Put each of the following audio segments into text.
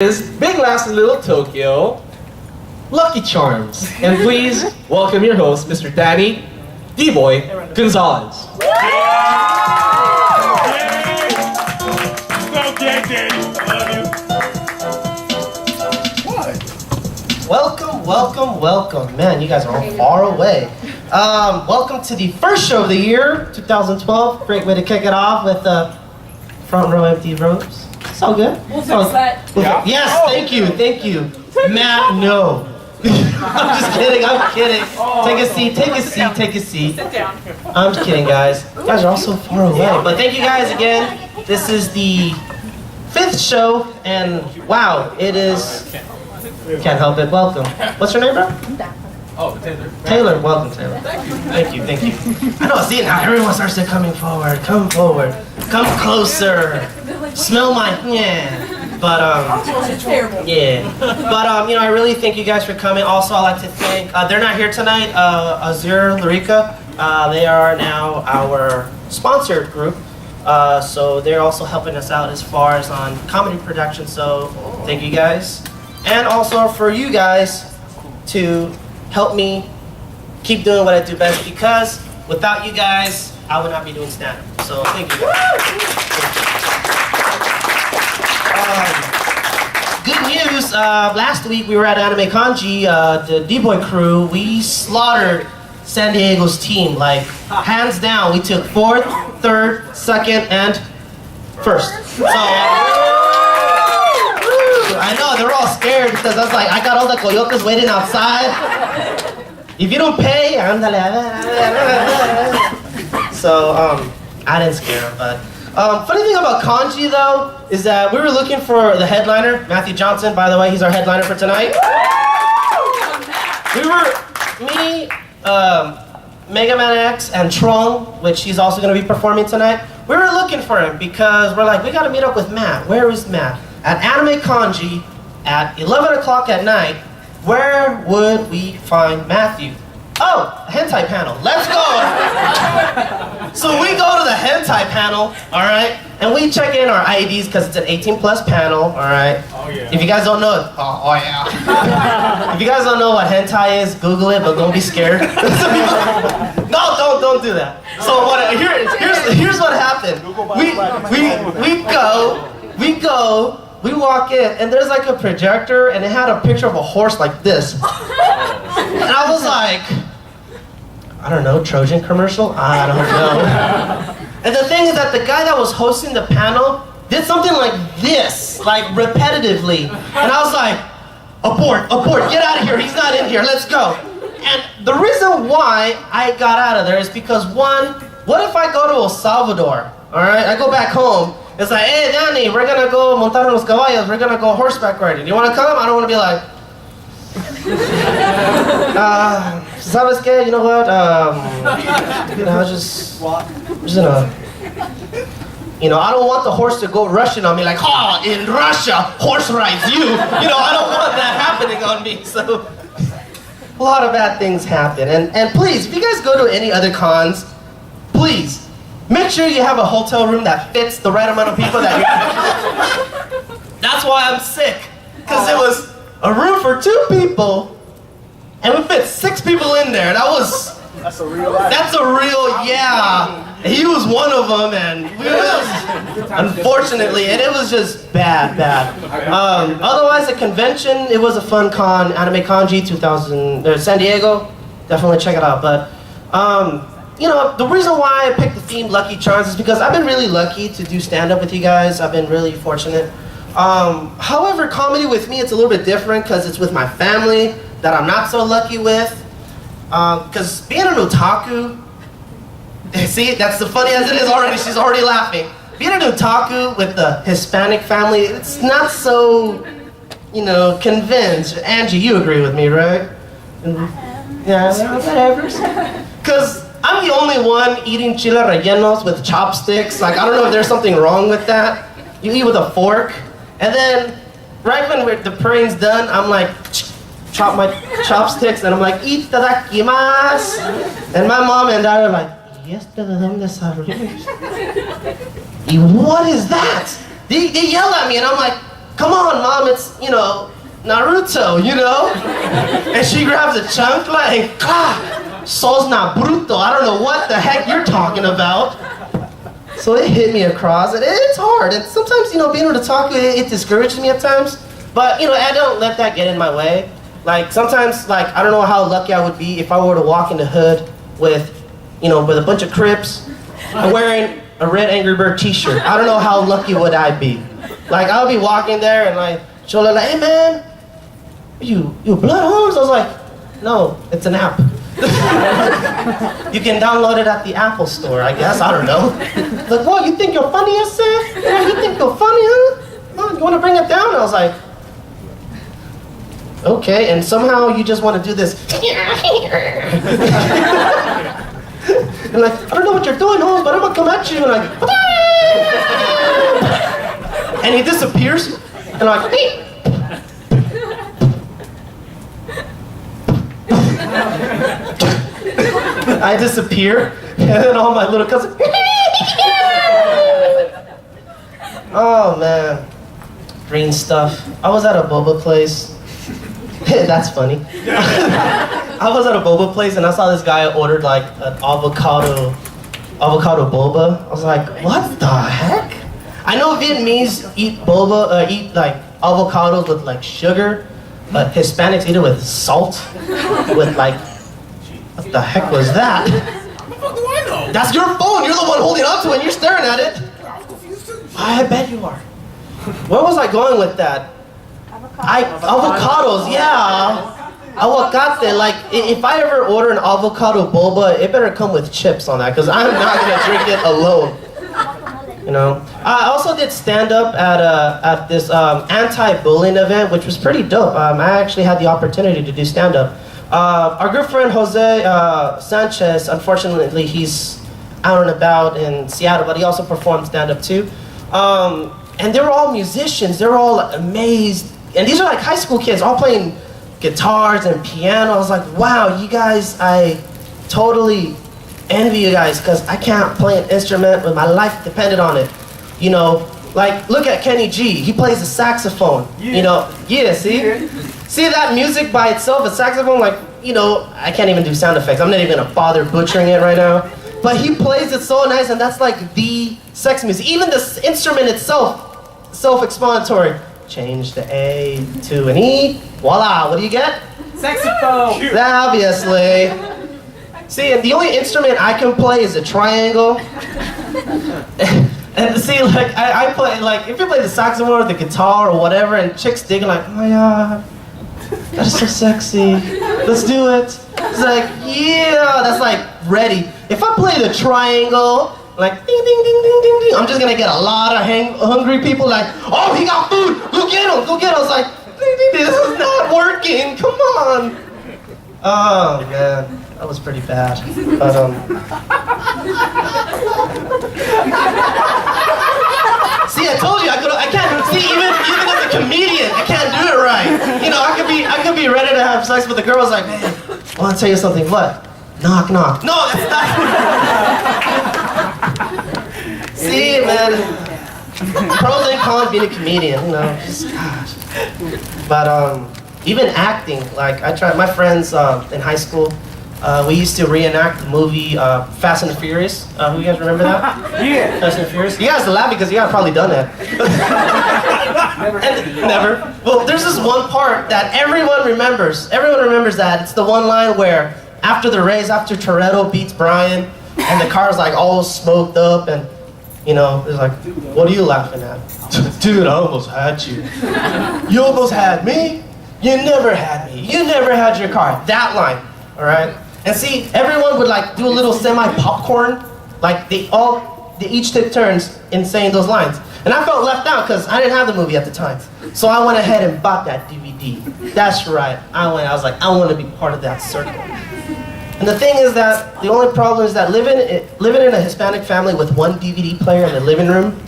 is Big Laughs in Little Tokyo, Lucky Charms. And please welcome your host, Mr. Danny Dboy Gonzalez. Welcome. Man, you guys are all far away. Welcome to the first show of the year, 2012. Great way to kick it off with the front row empty rows. It's all good. We'll fix that. Yes, thank you. Matt, no. I'm just kidding. Take a seat. Sit down. I'm just kidding, guys. You guys are all so far away. But thank you guys again. This is the 5th show, and wow, it is... Can't help it. Welcome. What's your name, bro? Oh, Taylor. Taylor. Welcome, Taylor. Thank you. I know, see now everyone starts to coming forward. Come forward. Come closer. Smell my But It's terrible. yeah. But I really thank you guys for coming. Also, I'd like to thank they're not here tonight, Azure Larica. They are now our sponsored group. So they're also helping us out as far as on comedy production. So thank you guys. And also for you guys to help me keep doing what I do best, because without you guys, I would not be doing stand-up. So thank you guys. Good news, last week we were at Anime Kanji, the Dboy crew, we slaughtered San Diego's team, like hands down. We took 4th, 3rd, 2nd, and 1st. So, I know, they're all scared because I was like, I got all the coyotes waiting outside. If you don't pay, so I didn't scare them. But funny thing about Kanji though is that we were looking for the headliner, Matthew Johnson. By the way, he's our headliner for tonight. Me, Mega Man X, and Trong, which he's also going to be performing tonight. We were looking for him because we're like, we got to meet up with Matt. Where is Matt? At Anime Kanji at 11 o'clock at night. Where would we find Matthew? Oh, a hentai panel. Let's go. So we go to the hentai panel, all right, and we check in our IDs because it's an 18+ panel, all right. Oh yeah. If you guys don't know it, oh yeah. If you guys don't know what hentai is, Google it, but don't be scared. No, don't do that. So here's what happened. We walk in, and there's like a projector, and it had a picture of a horse like this. And I was like, I don't know, Trojan commercial? I don't know. And the thing is that the guy that was hosting the panel did something like this, like repetitively. And I was like, abort, get out of here, he's not in here, let's go. And the reason why I got out of there is because one, what if I go to El Salvador, all right? I go back home. It's like, hey, Danny, we're gonna go montar unos caballos. We're gonna go horseback riding. You wanna come? I don't wanna be like, ¿sabes qué? You know what? Just gonna, I don't want the horse to go rushing on me like, oh, in Russia, horse rides you. I don't want that happening on me. So, a lot of bad things happen. And please, if you guys go to any other cons, please, make sure you have a hotel room that fits the right amount of people that you're... That's why I'm sick. Because it was a room for 2 people, and we fit 6 people in there. That's a real, yeah. He was one of them, and unfortunately, and it was just bad. Otherwise, the convention, it was a fun con, Anime Kanji 2000, San Diego. Definitely check it out. But, the reason why I picked the theme Lucky Charms is because I've been really lucky to do stand-up with you guys. I've been really fortunate. However, comedy with me, it's a little bit different because it's with my family that I'm not so lucky with. Because being an otaku, see, that's the funny as it is already, she's already laughing. Being an otaku with the Hispanic family, it's not so, convinced. Angie, you agree with me, right? Yeah, whatever. Because I'm the only one eating chile rellenos with chopsticks. Like, I don't know if there's something wrong with that. You eat with a fork. And then, right when the praying's done, I'm like, chop my chopsticks, and I'm like, itadakimasu. And my mom and dad are like, yes, what is that? They yell at me, and I'm like, come on, Mom, it's, Naruto, And she grabs a chancla and sos Naruto. I don't know what the heck you're talking about. So it hit me across, and it's hard. And sometimes, being able to talk, it discourages me at times. But, I don't let that get in my way. Like, sometimes, I don't know how lucky I would be if I were to walk in the hood with a bunch of Crips and wearing a red Angry Bird t-shirt. I don't know how lucky would I be. Like, I would be walking there and, she'll be like, hey, man, you blood homes? I was like, no, it's an app. You can download it at the Apple store, I guess. I don't know. Like, what, you think you're funny, yourself? Yeah, you think you're funny, huh? Oh, you want to bring it down? I was like, okay, and somehow you just want to do this. And I don't know what you're doing, Holmes, but I'm going to come at you. And and he disappears. And I'm like, I disappear, and then all my little cousins. Oh man, green stuff. I was at a boba place. That's funny. I was at a boba place and I saw this guy ordered like an avocado boba. I was like, what the heck? I know Vietnamese eat boba, eat like avocados with like sugar, but Hispanics eat it with salt, with like. What the heck was that? What do I know? That's your phone. You're the one holding on to it and you're staring at it. I was confused too. I bet you are. Where was I going with that? Avocados, yeah. Avocate. Like, if I ever order an avocado boba, it better come with chips on that, because I'm not going to drink it alone. I also did stand-up at this anti-bullying event, which was pretty dope. I actually had the opportunity to do stand-up. Our good friend Jose Sanchez, unfortunately, he's out and about in Seattle, but he also performed stand-up too. And they were all musicians. They were all amazed. And these are like high school kids, all playing guitars and piano. I was like, wow, you guys, I totally envy you guys, because I can't play an instrument when my life depended on it. Like, look at Kenny G. He plays the saxophone. Yeah. See? See that music by itself, a saxophone, like, I can't even do sound effects. I'm not even gonna bother butchering it right now. But he plays it so nice, and that's like the sex music. Even the instrument itself, self-explanatory. Change the A to an E. Voila, what do you get? Saxophone. Obviously. See, and the only instrument I can play is a triangle. And see, like, I play, like, if you play the saxophone or the guitar or whatever, and chicks digging like, oh my god, that is so sexy. Let's do it. It's like, yeah, that's like ready. If I play the triangle, like ding ding ding ding ding ding, I'm just gonna get a lot of hungry people like, oh, he got food, go get him, go get him. I was like, ding, ding, this is not working, come on. Oh man, that was pretty bad. But see, I told you I can't see even as a comedian, I can't do it right. I could be ready to have sex, but the girl was like, man, I want to tell you something. What? Knock knock. No, that's not. See, man, pros and cons being a comedian, just gosh. But even acting, like I tried. My friends in high school, we used to reenact the movie Fast and the Furious. Who you guys remember that? Yeah. Fast and the Furious. You guys laugh because you guys probably done that. Never. Well, there's this one part that everyone remembers. Everyone remembers that. It's the one line where after the race, after Toretto beats Brian, and the car's like all smoked up, and it's like, what are you laughing at? Dude, I almost had you. You almost had me? You never had me. You never had your car. That line, all right? And see, everyone would like do a little semi-popcorn. Like they each took turns in saying those lines. And I felt left out because I didn't have the movie at the time. So I went ahead and bought that DVD. That's right. I was like, I want to be part of that circle. And the thing is that the only problem is that living in a Hispanic family with one DVD player in the living room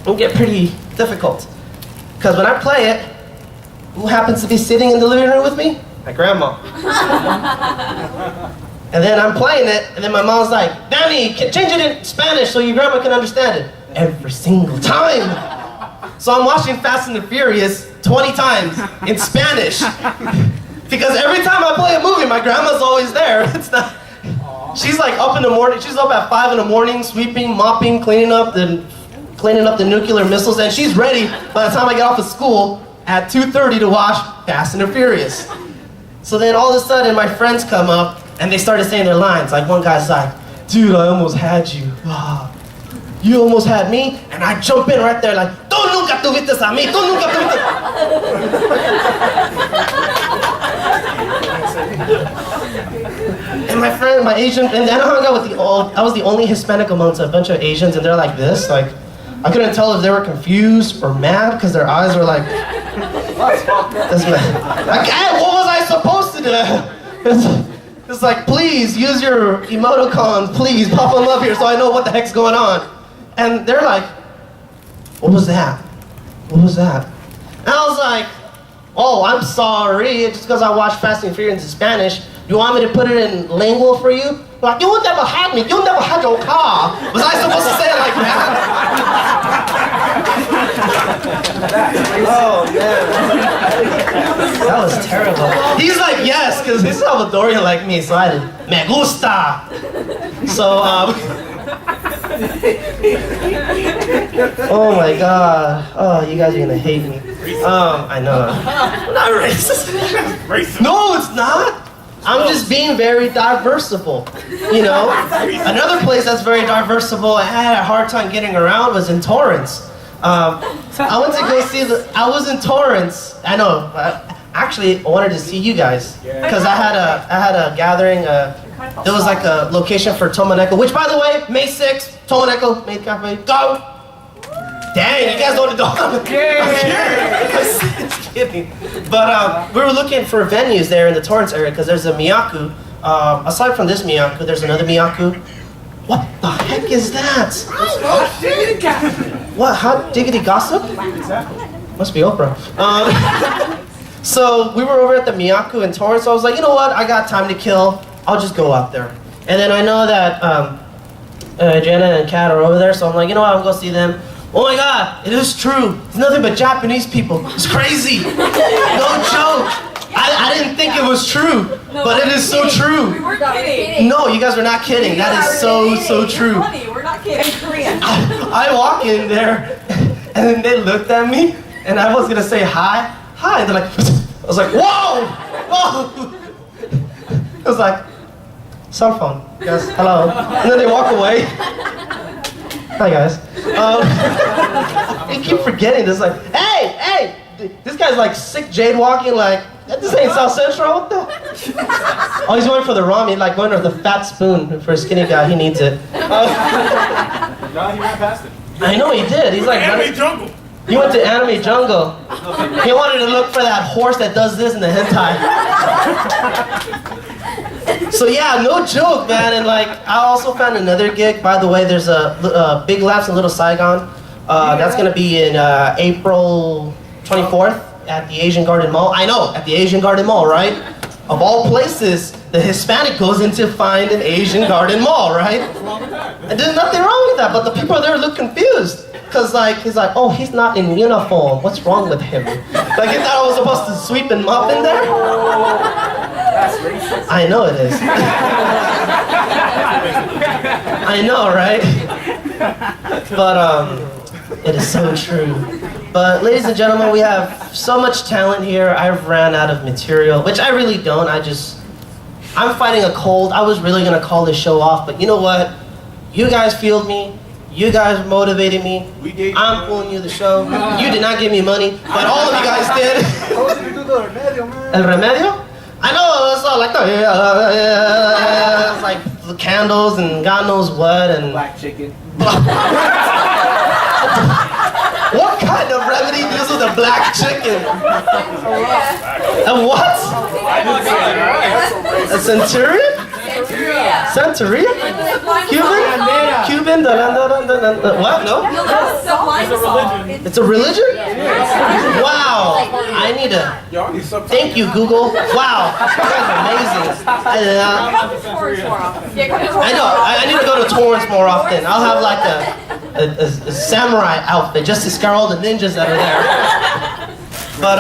will get pretty difficult. Because when I play it, who happens to be sitting in the living room with me? My grandma. And then I'm playing it, and then my mom's like, Danny, change it in Spanish so your grandma can understand it. Every single time. So I'm watching Fast and the Furious 20 times in Spanish. Because every time I play a movie, my grandma's always there. It's not. She's like up in the morning. She's up at 5 in the morning, sweeping, mopping, cleaning up the nuclear missiles, and she's ready by the time I get off of school at 2:30 to watch Fast and the Furious. So then all of a sudden, my friends come up and they started saying their lines. Like one guy's like, "Dude, I almost had you. Ah, you almost had me," and I jump in right there like, "Tú nunca tuviste a mí. Tú nunca tuviste." And my friend, my Asian, and then I hung out with I was the only Hispanic amongst a bunch of Asians, and they're like this, like, I couldn't tell if they were confused or mad, because their eyes were like, like, what was I supposed to do? It's like, please, use your emoticons, please, pop them up here so I know what the heck's going on. And they're like, what was that? What was that? And I was like, oh, I'm sorry, it's just because I watched Fast and Furious in Spanish. You want me to put it in lingual for you? Like, you never had me, you never had your car. Was I supposed to say it like that? Oh, man. That was terrible. He's like, yes, because he's Salvadorian like me, so I me gusta. So, oh my God. Oh, you guys are gonna hate me. I know. I'm not racist. No, it's not. I'm just being very diversible, you know? Another place that's very diversible, I had a hard time getting around, was in Torrance. I went to go see I was in Torrance. I know. Actually, I wanted to see you guys because I had a gathering. There was like a location for Tomaneko, which, by the way, May 6th, Tomaneko, May Cafe, go! Dang, you guys know the dog. I'm kidding. But we were looking for venues there in the Torrance area because there's a Miyaku. Aside from this Miyaku, there's another Miyaku. What the heck is that? What? Hot diggity gossip? Must be Oprah. So we were over at the Miyaku in Torrance. So I was like, you know what? I got time to kill. I'll just go out there. And then I know that Jenna and Kat are over there. So I'm like, you know what? I'm going to see them. Oh my God, it is true. It's nothing but Japanese people. It's crazy. No joke. I didn't think it was true, but it is so true. We weren't kidding. No, you guys are not kidding. That is so true. We're not kidding. Korean. I walk in there, and then they looked at me, and I was gonna say hi, and they're like, I was like, whoa, whoa. I was like, cell phone, yes, hello. And then they walk away. Hi guys. They keep forgetting this. Like, hey, this guy's like sick Jade walking. Like, this ain't South Central. What the? Oh, he's going for the ramen. Like going for the fat spoon for a skinny guy. He needs it. No, he ran past it. I know he did. He's like Anime Jungle. He went to Anime Jungle. He wanted to look for that horse that does this in the hentai. So yeah, no joke, man. And like, I also found another gig. By the way, there's a Big Laughs in Little Saigon. That's gonna be in April 24th at the Asian Garden Mall. I know, at the Asian Garden Mall, right? Of all places, the Hispanic goes in to find an Asian Garden Mall, right? And there's nothing wrong with that, but the people there look confused. Cause like, he's like, oh, he's not in uniform. What's wrong with him? Like, he thought I was supposed to sweep and mop in there? That's racist. I know it is. I know, right? But it is so true. But ladies and gentlemen, we have so much talent here. I've ran out of material, which I really don't. I'm fighting a cold. I was really gonna call this show off, but you know what? You guys fueled me. You guys motivated me. I'm pulling you the show. You did not give me money, but all of you guys did. El remedio? I know, it's all like, it's like the candles and God knows what and... Black chicken. What kind of remedy deals with a black chicken? A what? A centurion? Santeria? Cuban? What? No? It's a religion? Wow. I need to... Thank you, Google. Wow. You guys are amazing. I know. I need to go to Torrance more often. I'll have like a... a samurai outfit just to scare all the ninjas that are there. But